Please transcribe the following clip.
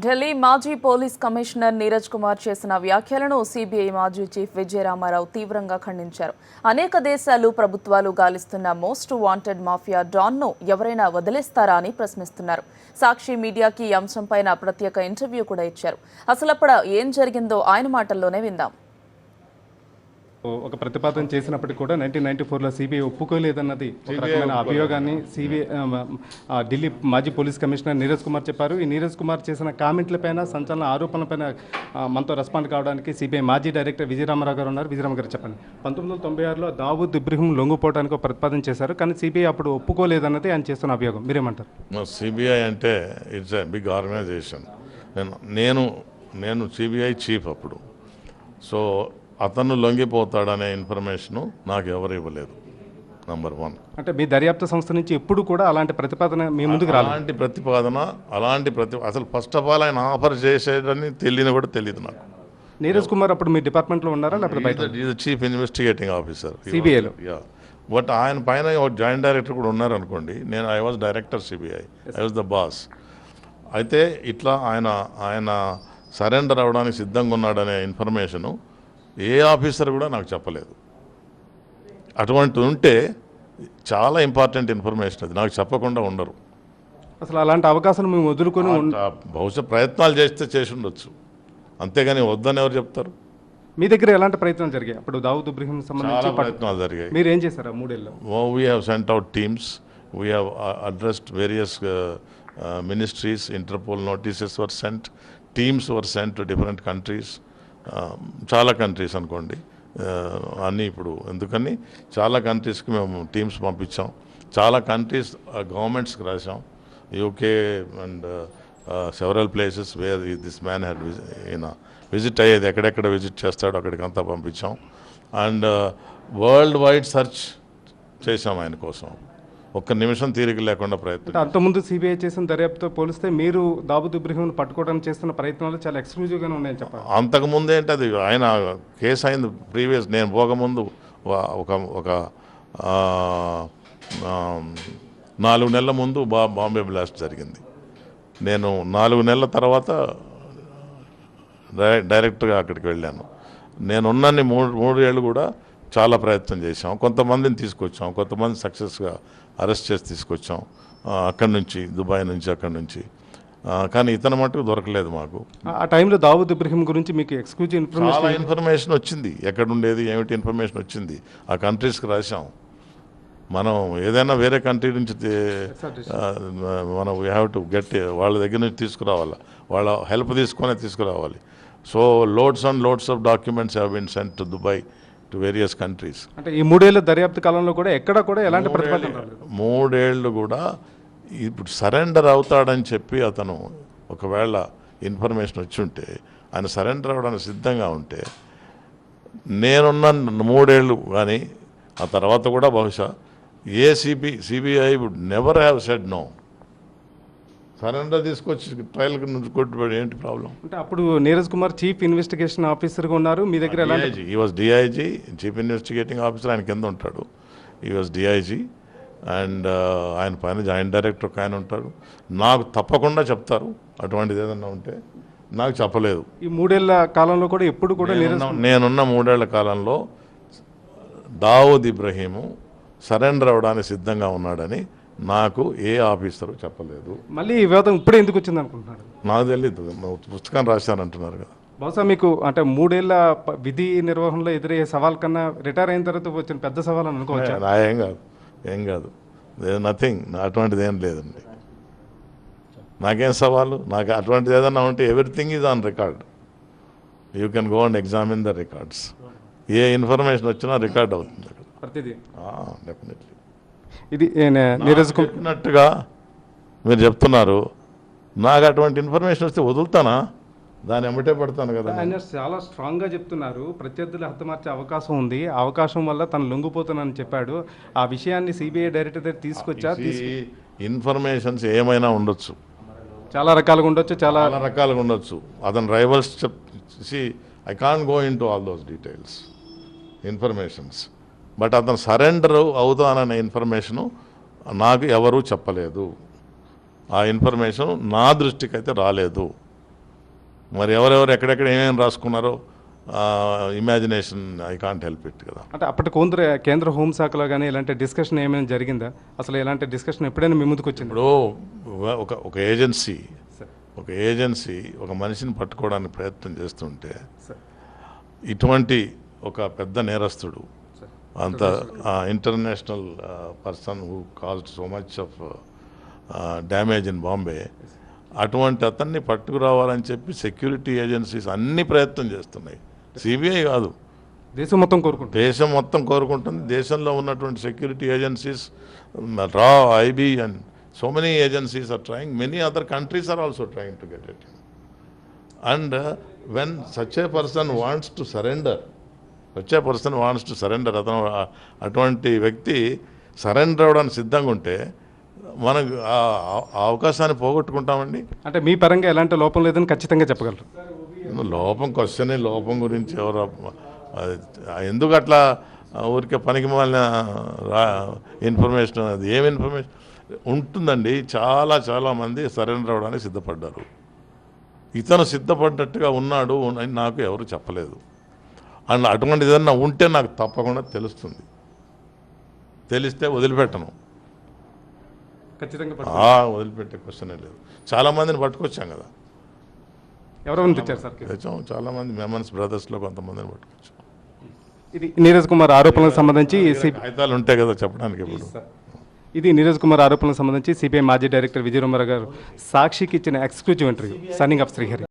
ఢిల్లీ మాజీ police commissioner Neeraj Kumar చేసిన వ్యాఖ్యలను సిబిఐ మాజీ చీఫ్ విజయ రామారావు తీవ్రంగా ఖండించారు. అనేక దేశాలు ప్రభుత్వాలు గాలిస్తున్న మోస్ట్ వాంటెడ్ మాఫియా డాన్ను ఎవరైనా వదిలేస్తారా అని ప్రశ్నిస్తున్నారు. సాక్షి మీడియాకి ఈ అంశంపైన ప్రత్యేక ఇంటర్వ్యూ కూడా ఇచ్చారు. అసలప్పుడు ఏం జరిగిందో ఆయన మాటల్లోనే విందాం. ఒక ప్రతిపాదన చేసినప్పటికీ కూడా 1994లో సిబిఐ ఒప్పుకోలేదన్నది ఒక రకమైన అభియోగాన్ని ఢిల్లీ మాజీ పోలీస్ కమిషనర్ నీరజ్ కుమార్ చెప్పారు. ఈ నీరజ్ కుమార్ చేసిన కామెంట్లపైన, సంచలన ఆరోపణలపైన మనతో రెస్పాండ్ కావడానికి సిబిఐ మాజీ డైరెక్టర్ విజయ రామారావు గారు ఉన్నారు. విజయరామ గారు చెప్పండి. 1996లో దావూద్ ఇబ్రహీం లొంగిపోవడానికి ఒక ప్రతిపాదన చేశారు, కానీ సిబిఐ అప్పుడు ఒప్పుకోలేదన్నది ఆయన చేస్తున్న అభియోగం. మీరేమంటారు? సిబిఐ అంటే ఇట్స్ ఎ బిగ్ ఆర్గనైజేషన్. నేను సిబిఐ చీఫ్ అప్పుడు. సో అతను లొంగిపోతాడనే ఇన్ఫర్మేషను నాకు ఎవరు ఇవ్వలేదు. నంబర్ 1. అంటే మీ దర్యాప్తు సంస్థ నుంచి ఎప్పుడు కూడా అలాంటి ప్రతిపాదన మీ ముందుకు రాలేదు? అసలు ఫస్ట్ ఆఫ్ ఆల్ ఆయన ఆఫర్ చేసేదని కూడా తెలియదు నాకు. నీరజ్ కుమార్ అప్పుడు మీ డిపార్ట్మెంట్లో ఉన్నారా లేకపోతే బయట? చీఫ్ ఇన్వెస్టిగేటింగ్ ఆఫీసర్ సిబిఐలో. బట్ ఆయన పైన జాయింట్ డైరెక్టర్ కూడా ఉన్నారనుకోండి. I was director CBI, I was the boss. అయితే ఇట్లా ఆయన సరెండర్ అవ్వడానికి సిద్ధంగా ఉన్నాడనే ఇన్ఫర్మేషను ఏ ఆఫీసర్ కూడా నాకు చెప్పలేదు. అటువంటి ఉంటే చాలా ఇంపార్టెంట్ ఇన్ఫర్మేషన్, అది నాకు చెప్పకుండా ఉండరు. అసలు అలాంటి అవకాశం మేము వదులుకొని బహుశా ప్రయత్నాలు చేసి ఉండొచ్చు, అంతేగాని వద్దని ఎవరు చెప్తారు? మీ దగ్గర ఎలాంటి ప్రయత్నాలు జరిగాయి? అప్పుడు దావూద్ ఇబ్రహీం సంబంధించి ప్రయత్నాలు జరిగాయి. మీరు ఏం చేశారు 3 ఏళ్ళలో? We have sent out teams, we have addressed various ministries, interpole notices were cent, teams were sent to different countries. చాలా కంట్రీస్ అనుకోండి అన్నీ. ఇప్పుడు ఎందుకని చాలా కంట్రీస్కి మేము టీమ్స్ పంపించాం. చాలా కంట్రీస్ గవర్నమెంట్స్కి రాసాం. UK and several places where this man had visit అయ్యేది, ఎక్కడెక్కడ విజిట్ చేస్తాడో అక్కడికంతా పంపించాం. అండ్ వరల్డ్ వైడ్ సెర్చ్ చేసాం ఆయన కోసం. ఒక్క నిమిషం తీరిక లేకుండా ప్రయత్నం. అంతకుముందు సిబిఐ చేసిన దర్యాప్తుతో పోలిస్తే మీరు దావూద్ ఇబ్రహీంను పట్టుకోవడానికి చేస్తున్న ప్రయత్నాలు చాలా ఎక్స్క్లూజివ్గానే ఉన్నాయని చెప్పాలి. అంతకుముందు ఏంటి, అది ఆయన కేసు అయింది ప్రీవియస్. నేను పోకముందు ఒక 4 నెలల ముందు బాంబే బ్లాస్ట్ జరిగింది. నేను 4 నెలల తర్వాత డైరెక్ట్గా అక్కడికి వెళ్ళాను. నేనున్నన్ని 3 ఏళ్ళు కూడా చాలా ప్రయత్నం చేసాం. కొంతమందిని తీసుకొచ్చాం, కొంతమంది సక్సెస్గా అరెస్ట్ చేసి తీసుకొచ్చాం అక్కడి నుంచి, దుబాయ్ నుంచి, అక్కడి నుంచి. కానీ ఇతను మటుకు దొరకలేదు మాకు. ఆ టైంలో దావూద్ ఇబ్రహీం గురించి మీకు ఎక్స్క్లూజివ్ ఇన్ఫర్మేషన్ వచ్చింది. ఎక్కడుండేది ఏమిటి ఇన్ఫర్మేషన్ వచ్చింది, ఆ కంట్రీస్కి రాసాం. మనం ఏదైనా వేరే కంట్రీ నుంచి మనం వీ హ్యావ్ టు గెట్ వాళ్ళ దగ్గర నుంచి తీసుకురావాలి, వాళ్ళ హెల్ప్ తీసుకురావాలి. So loads and loads of documents have been sent to Dubai, to various countries. అంటే ఈ 3 ఏళ్ళ దర్యాప్తు కాలంలో కూడా ఎక్కడ కూడా ఎలాంటి ప్రతిపాదన రాలేదు. 3 ఏళ్ళు కూడా ఇప్పుడు సరెండర్ అవుతాడని చెప్పి అతను ఒకవేళ ఇన్ఫర్మేషన్ వచ్చి ఉంటే, ఆయన సరెండర్ అవ్వడానికి సిద్ధంగా ఉంటే, నేనున్న 3 ఏళ్ళు కానీ ఆ తర్వాత కూడా బహుశా CBI would never have said no. Surrender తీసుకొచ్చి ట్రయల్కి నుంచి కొట్టుబడి ఏంటి ప్రాబ్లం? అంటే అప్పుడు నీరజ్ కుమార్ చీఫ్ ఇన్వెస్టిగేషన్ ఆఫీసర్గా ఉన్నారు. మీ దగ్గర ఈ was DIG, chief investigating officer. ఆయన కింద ఉంటాడు. ఈ వాజ్ డిఐజీ అండ్ ఆయన పైన జాయింట్ డైరెక్టర్ ఒక ఆయన ఉంటారు. నాకు తప్పకుండా చెప్తారు అటువంటిది ఏదన్నా ఉంటే. నాకు చెప్పలేదు. ఈ 3 ఏళ్ళ కాలంలో కూడా ఎప్పుడు కూడా నేనున్న 3 ఏళ్ల కాలంలో దావూద్ ఇబ్రహీము సరెండర్ అవ్వడానికి సిద్ధంగా ఉన్నాడని నాకు ఏ ఆఫీసరు చెప్పలేదు. మళ్ళీ ఈ వివాదం ఇప్పుడే ఎందుకు వచ్చింది అనుకుంటున్నారు? నాకు తెలియదు, పుస్తకం రాశానంటున్నారు కదా. బహుశా మీకు అంటే 3 ఏళ్ళ విధి నిర్వహణలో ఎదురయ్యే సవాల్ కన్నా రిటైర్ అయిన తర్వాత వచ్చిన పెద్ద సవాల్ అని అనుకోవచ్చు. ఏం కాదు, నథింగ్, అటువంటిది ఏం లేదండి. నాకేం సవాలు? నాకు అటువంటిది ఏదన్నా ఉంటే everything is on record. You can go and examine the records. A information వచ్చినా రికార్డ్ అవుతుంది అక్కడ ప్రతిదీ. డెఫినెట్లీ. ఇది నీరజ్ చెప్పినట్టుగా మీరు చెప్తున్నారు. నాకు అటువంటి ఇన్ఫర్మేషన్ వస్తే వదులుతానా? దాన్ని ఎమ్మటే పడతాను కదా. ఆయన చాలా స్ట్రాంగ్గా చెప్తున్నారు, ప్రత్యర్థులు హతమార్చే అవకాశం ఉంది, ఆ అవకాశం వల్ల తను లొంగిపోతానని చెప్పాడు. ఆ విషయాన్ని సిబిఐ డైరెక్టర్ దగ్గర తీసుకొచ్చా. ఇన్ఫర్మేషన్స్ ఏమైనా ఉండొచ్చు, చాలా రకాలుగా ఉండొచ్చు, చాలా రకాలుగా ఉండొచ్చు. అతను rivals I can't go in to all those details informations. But అతను సరెండర్ అవుతాననే ఇన్ఫర్మేషను నాకు ఎవరూ చెప్పలేదు. ఆ ఇన్ఫర్మేషన్ నా దృష్టికి అయితే రాలేదు. మరి ఎవరెవరు ఎక్కడెక్కడ ఏమేమి రాసుకున్నారో imagination I can't help it కదా. అంటే అప్పటి కేంద్ర హోంశాఖలో కానీ ఇలాంటి డిస్కషన్ ఏమైనా జరిగిందా? అసలు ఇలాంటి డిస్కషన్ ఎప్పుడైనా మీ ముందుకు వచ్చింది? ఇప్పుడు ఒక ఏజెన్సీ ఒక మనిషిని పట్టుకోవడానికి ప్రయత్నం చేస్తుంటే ఇటువంటి ఒక పెద్ద నేరస్తుడు అంత international person who caused so much of damage in Bombay, అటువంటి అతన్ని పట్టుకురావాలని చెప్పి సెక్యూరిటీ ఏజెన్సీస్ అన్ని ప్రయత్నం చేస్తున్నాయి. సిబిఐ కాదు, దేశం మొత్తం కోరుకుంటుంది. దేశం మొత్తం కోరుకుంటుంది. దేశంలో ఉన్నటువంటి సెక్యూరిటీ ఏజెన్సీస్, రా, IB and so many agencies are trying. Many other countries are also trying to get it. And when such a person wants to surrender, అతను అటువంటి వ్యక్తి సరెండర్ అవ్వడానికి సిద్ధంగా ఉంటే మనకు ఆ అవకాశాన్ని పోగొట్టుకుంటామండి. అంటే మీ పరంగా ఎలాంటి లోపం లేదని ఖచ్చితంగా చెప్పగలరు? లోపం గురించి ఎవరు ఎందుకు అట్లా ఊరికే పనికి మాలిన ఇన్ఫర్మేషన్, అది ఏం ఇన్ఫర్మేషన్ ఉంటుందండి. చాలా మంది సరెండర్ అవ్వడానికి సిద్ధపడ్డారు. ఇతను సిద్ధపడ్డట్టుగా ఉన్నాడు అని నాకు ఎవరు చెప్పలేదు. అండ్ అటువంటి ఏదన్నా ఉంటే నాకు తప్పకుండా తెలుస్తుంది. తెలిస్తే వదిలిపెట్టను, ఖచ్చితంగా వదిలిపెట్టే క్వశ్చనే లేదు. చాలామందిని పట్టుకొచ్చాం కదా. ఎవరెవరిని తెచ్చారు సార్? తెచ్చాం చాలామంది, మెమన్స్ బ్రదర్స్లో కొంతమందిని పట్టుకొచ్చాం. ఇది నీరజ్ కుమార్ ఆరోపణలకు సంబంధించి కాగితాలు ఉంటాయి కదా చెప్పడానికి. ఇప్పుడు ఇది నీరజ్ కుమార్ ఆరోపణలకు సంబంధించి సిబిఐ మాజీ డైరెక్టర్ విజయరామారావు గారు సాక్షికి ఇచ్చిన ఎక్స్క్లూజివ్ ఇంటర్వ్యూ. సన్నింగ్ ఆఫ్ శ్రీహరి.